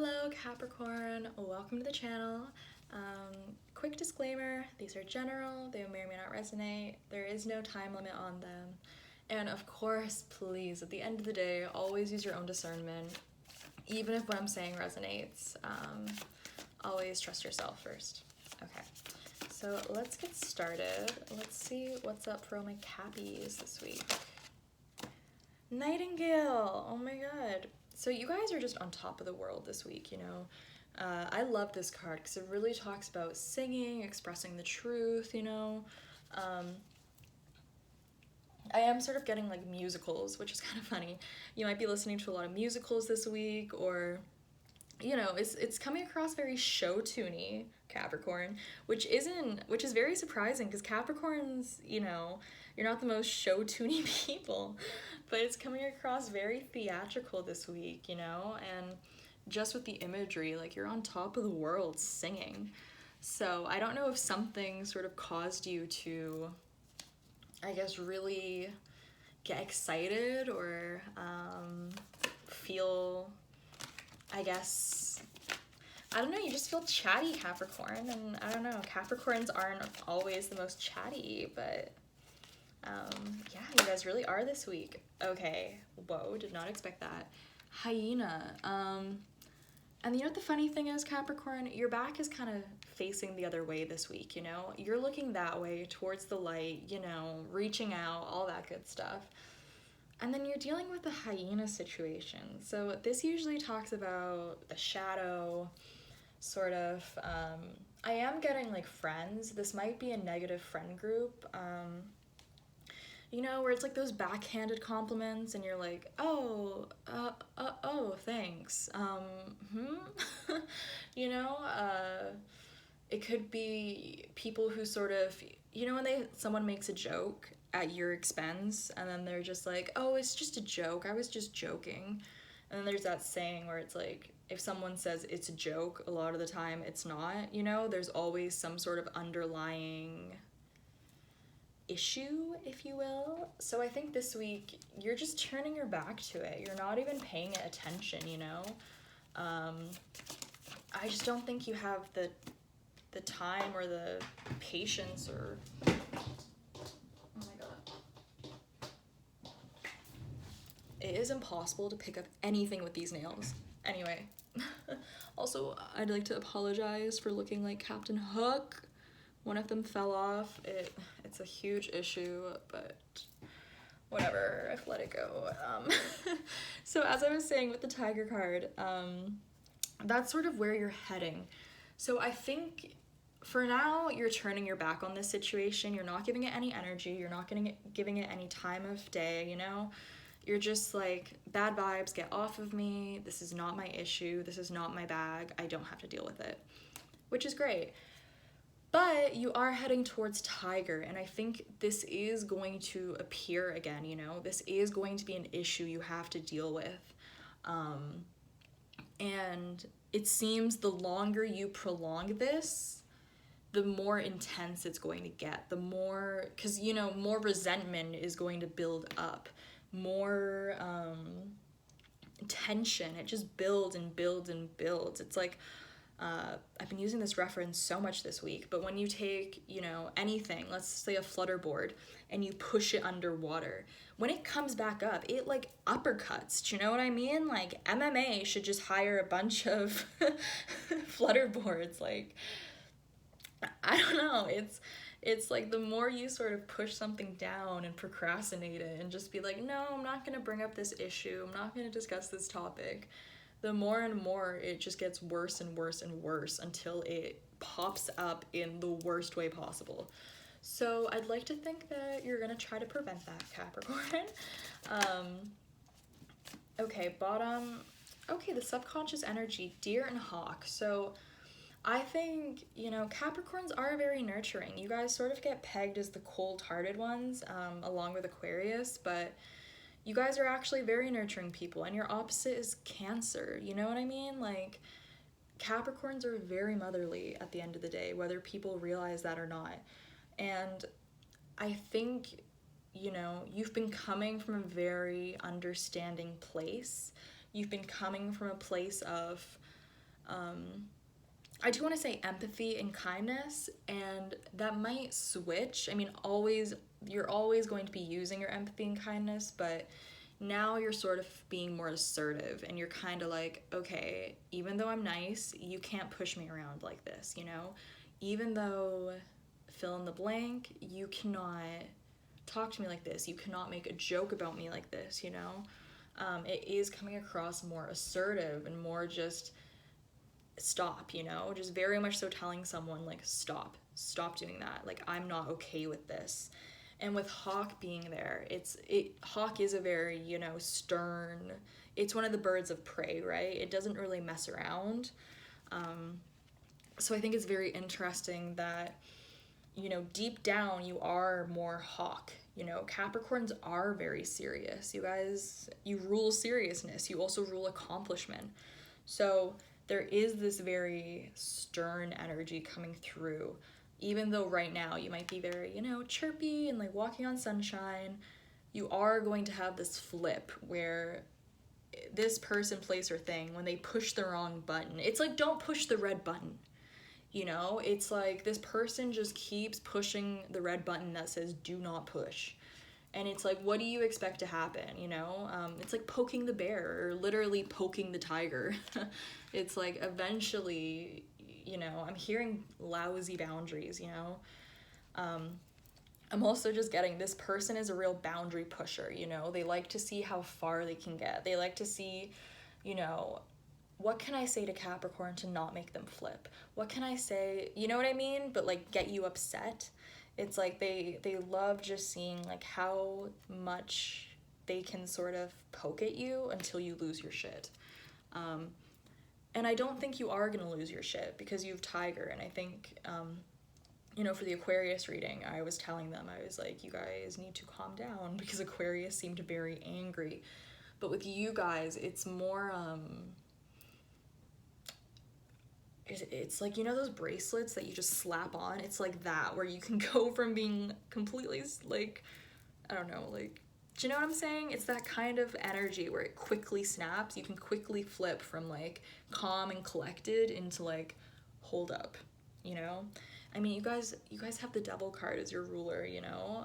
Hello Capricorn, welcome to the channel. Quick disclaimer, these are general, they may or may not resonate, there is no time limit on them. And of course, please, at the end of the day, always use your own discernment. Even if what I'm saying resonates, always trust yourself first. Okay, so let's get started. Let's see what's up for all my Cappies this week. Nightingale, oh my god. So you guys are just on top of the world this week, you know. I love this card because it really talks about singing, expressing the truth, you know. I am sort of getting like musicals, which is kind of funny. You might be listening to a lot of musicals this week, or you know, it's coming across very show-tuney, Capricorn, which is very surprising because Capricorns, you know, you're not the most show-tuney people, but it's coming across very theatrical this week, you know, and just with the imagery, like you're on top of the world singing. So I don't know if something sort of caused you to, I guess, really get excited or feel, I guess, I don't know, you just feel chatty, Capricorn, and I don't know, Capricorns aren't always the most chatty, but yeah, you guys really are this week. Okay, whoa, did not expect that. Hyena, and you know what the funny thing is, Capricorn, your back is kind of facing the other way this week, you know? You're looking that way, towards the light, you know, reaching out, all that good stuff. And then you're dealing with the hyena situation. So this usually talks about the shadow, sort of. I am getting like friends. This might be a negative friend group. You know, where it's like those backhanded compliments and you're like, oh, thanks. You know, it could be people who sort of, you know, when someone makes a joke at your expense and then they're just like, oh, it's just a joke, I was just joking. And then there's that saying where it's like, if someone says it's a joke, a lot of the time it's not, you know, there's always some sort of underlying issue, if you will. So I think this week you're just turning your back to it. You're not even paying it attention, you know. I just don't think you have the time or the patience or, oh my god, it is impossible to pick up anything with these nails. Anyway, also I'd like to apologize for looking like Captain Hook. One of them fell off. It's a huge issue, but whatever, I've let it go. So as I was saying with the Tiger card, that's sort of where you're heading. So I think for now, you're turning your back on this situation. You're not giving it any energy. You're not giving it any time of day, you know? You're just like, bad vibes, get off of me. This is not my issue. This is not my bag. I don't have to deal with it, which is great. But you are heading towards Tiger, and I think this is going to appear again, you know? This is going to be an issue you have to deal with. And it seems the longer you prolong this, the more intense it's going to get. The more, because, you know, more resentment is going to build up. More tension. It just builds and builds and builds. It's like, I've been using this reference so much this week, but when you take, you know, anything, let's say a flutterboard, and you push it underwater, when it comes back up, it like uppercuts. Do you know what I mean? Like MMA should just hire a bunch of flutterboards. Like, I don't know. It's like the more you sort of push something down and procrastinate it and just be like, no, I'm not going to bring up this issue. I'm not going to discuss this topic. The more and more it just gets worse and worse and worse until it pops up in the worst way possible. So I'd like to think that you're going to try to prevent that, Capricorn. Okay, bottom. Okay, the subconscious energy, Deer and Hawk. So I think, you know, Capricorns are very nurturing. You guys sort of get pegged as the cold-hearted ones, along with Aquarius, but you guys are actually very nurturing people, and your opposite is Cancer. You know what I mean? Like, Capricorns are very motherly at the end of the day, whether people realize that or not. And I think, you know, you've been coming from a very understanding place. You've been coming from a place of I do want to say empathy and kindness, and that might switch. I mean, you're always going to be using your empathy and kindness, but now you're sort of being more assertive, and you're kind of like, okay, even though I'm nice, you can't push me around like this, you know? Even though fill in the blank, you cannot talk to me like this. You cannot make a joke about me like this, you know? It is coming across more assertive and more just stop, you know, just very much so telling someone like stop doing that, like I'm not okay with this. And with Hawk being there, Hawk is a very, you know, stern, it's one of the birds of prey, right? It doesn't really mess around. So I think it's very interesting that, you know, deep down you are more Hawk. You know, Capricorns are very serious. You guys, you rule seriousness, you also rule accomplishment. So there is this very stern energy coming through, even though right now you might be very, you know, chirpy and like walking on sunshine. You are going to have this flip where this person, place, or thing, when they push the wrong button, it's like, don't push the red button. You know, it's like this person just keeps pushing the red button that says do not push. And it's like, what do you expect to happen, you know? It's like poking the bear, or literally poking the tiger. It's like, eventually, you know, I'm hearing lousy boundaries, you know? I'm also just getting, this person is a real boundary pusher, you know? They like to see how far they can get. They like to see, you know, what can I say to Capricorn to not make them flip? What can I say, you know what I mean? But like get you upset. It's like they love just seeing like how much they can sort of poke at you until you lose your shit. And I don't think you are gonna lose your shit because you have Tiger. And I think, you know, for the Aquarius reading, I was telling them, I was like, you guys need to calm down because Aquarius seemed very angry. But with you guys, it's more, it's like, you know those bracelets that you just slap on? It's like that, where you can go from being completely like, I don't know, like, do you know what I'm saying? It's that kind of energy where it quickly snaps. You can quickly flip from like calm and collected into like hold up, you know? I mean, you guys have the Devil card as your ruler, you know?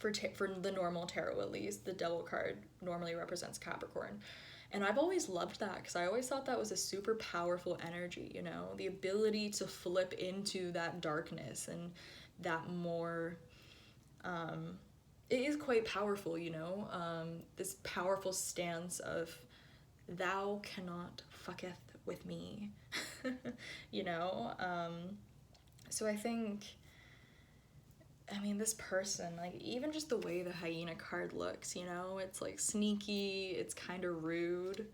For the normal tarot, at least, the Devil card normally represents Capricorn. And I've always loved that because I always thought that was a super powerful energy, you know, the ability to flip into that darkness and that more, it is quite powerful, you know, this powerful stance of thou cannot fucketh with me, you know, so I think, I mean, this person, like, even just the way the hyena card looks, you know, it's like sneaky, it's kind of rude.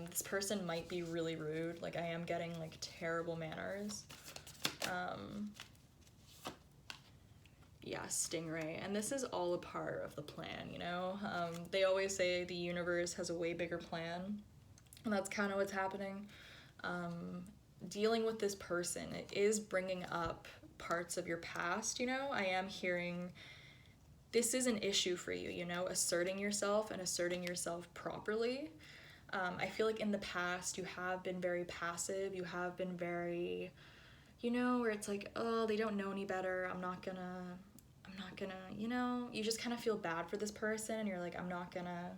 This person might be really rude. Like, I am getting like terrible manners. Yeah, stingray. And this is all a part of the plan, you know? They always say the universe has a way bigger plan, and that's kind of what's happening. Dealing with this person, it is bringing up parts of your past, you know? I am hearing this is an issue for you, you know, asserting yourself and asserting yourself properly. I feel like in the past you have been very passive, you have been very, you know, where it's like, oh, they don't know any better, I'm not gonna, you know, you just kind of feel bad for this person and you're like, I'm not gonna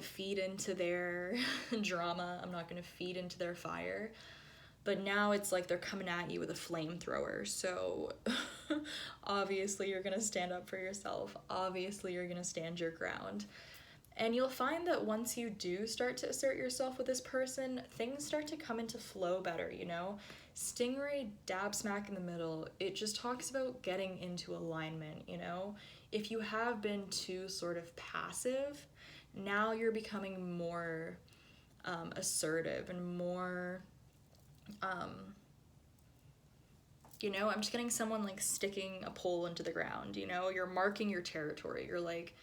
feed into their drama, I'm not gonna feed into their fire. But now it's like they're coming at you with a flamethrower, so obviously you're gonna stand up for yourself, obviously you're gonna stand your ground. And you'll find that once you do start to assert yourself with this person, things start to come into flow better, you know? Stingray, dab smack in the middle, it just talks about getting into alignment, you know? If you have been too sort of passive, now you're becoming more assertive and more, you know, I'm just getting someone like sticking a pole into the ground, you know? You're marking your territory. You're like,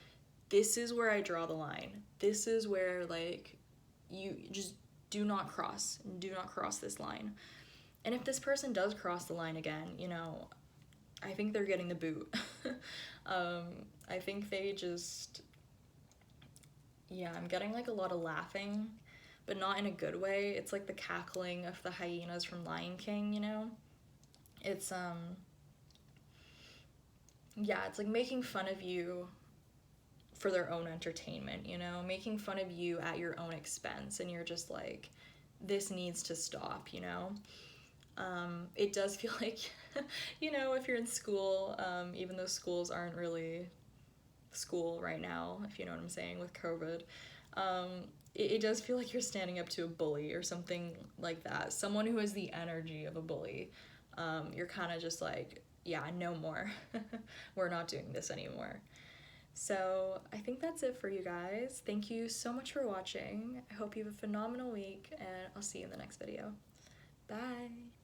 this is where I draw the line. This is where, like, you just do not cross this line. And if this person does cross the line again, you know, I think they're getting the boot. I think they just, yeah, I'm getting like a lot of laughing. but not in a good way. It's like the cackling of the hyenas from Lion King, you know? It's, yeah, it's like making fun of you for their own entertainment, you know? Making fun of you at your own expense, and you're just like, this needs to stop, you know? It does feel like, you know, if you're in school, even though schools aren't really school right now, if you know what I'm saying, with COVID, it does feel like you're standing up to a bully or something like that. Someone who has the energy of a bully. You're kind of just like, yeah, no more. We're not doing this anymore. So I think that's it for you guys. Thank you so much for watching. I hope you have a phenomenal week, and I'll see you in the next video. Bye!